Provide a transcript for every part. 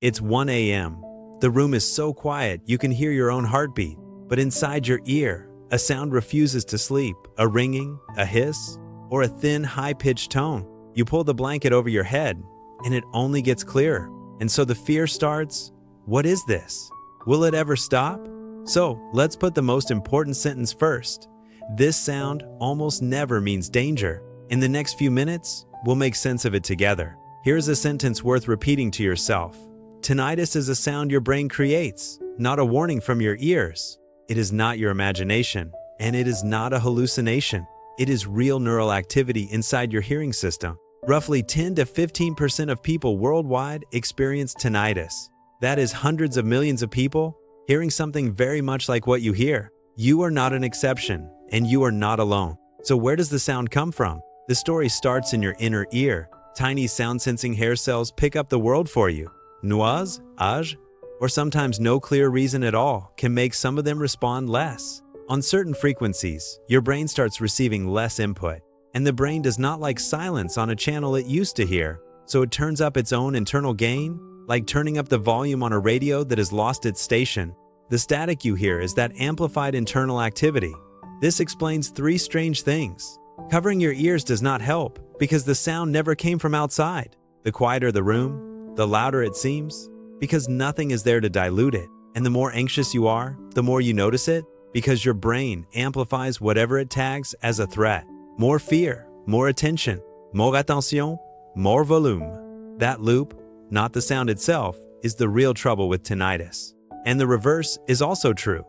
It's 1 a.m. The room is so quiet you can hear your own heartbeat, but inside your ear, a sound refuses to sleep, a ringing, a hiss, or a thin, high-pitched tone. You pull the blanket over your head, and it only gets clearer. And so the fear starts. What is this? Will it ever stop? So, let's put the most important sentence first. This sound almost never means danger. In the next few minutes, we'll make sense of it together. Here's a sentence worth repeating to yourself. Tinnitus is a sound your brain creates, not a warning from your ears. It is not your imagination, and it is not a hallucination. It is real neural activity inside your hearing system. Roughly 10 to 15% of people worldwide experience tinnitus. That is hundreds of millions of people hearing something very much like what you hear. You are not an exception, and you are not alone. So where does the sound come from? The story starts in your inner ear. Tiny sound-sensing hair cells pick up the world for you. Nuance, âge, or sometimes no clear reason at all can make some of them respond less. On certain frequencies, your brain starts receiving less input, and the brain does not like silence on a channel it used to hear, so it turns up its own internal gain, like turning up the volume on a radio that has lost its station. The static you hear is that amplified internal activity. This explains three strange things. Covering your ears does not help, because the sound never came from outside. The quieter the room, the louder it seems, because nothing is there to dilute it. And the more anxious you are, the more you notice it, because your brain amplifies whatever it tags as a threat. More fear, more attention, more attention, more volume. That loop, not the sound itself, is the real trouble with tinnitus. And the reverse is also true.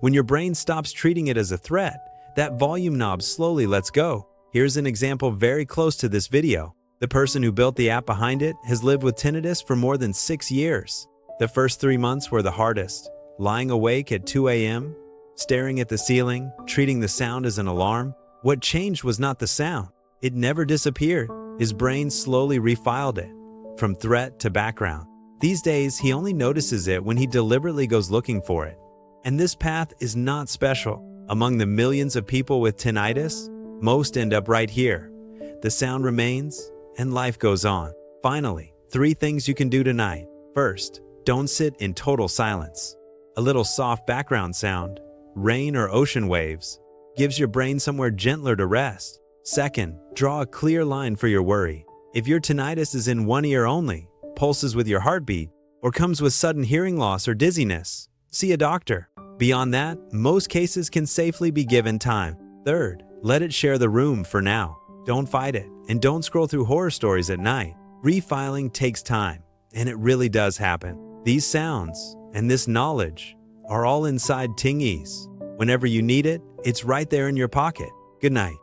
When your brain stops treating it as a threat, that volume knob slowly lets go. Here's an example very close to this video. The person who built the app behind it has lived with tinnitus for more than 6 years. The first 3 months were the hardest. Lying awake at 2 a.m., staring at the ceiling, treating the sound as an alarm. What changed was not the sound. It never disappeared. His brain slowly refiled it, from threat to background. These days, he only notices it when he deliberately goes looking for it. And this path is not special. Among the millions of people with tinnitus, most end up right here. The sound remains, and life goes on. Finally, 3 things you can do tonight. First, don't sit in total silence. A little soft background sound, rain or ocean waves, gives your brain somewhere gentler to rest. Second, draw a clear line for your worry. If your tinnitus is in one ear only, pulses with your heartbeat, or comes with sudden hearing loss or dizziness, see a doctor. Beyond that, most cases can safely be given time. Third, let it share the room for now. Don't fight it, and don't scroll through horror stories at night. Refiling takes time, and it really does happen. These sounds and this knowledge are all inside Tingies. Whenever you need it, it's right there in your pocket. Good night.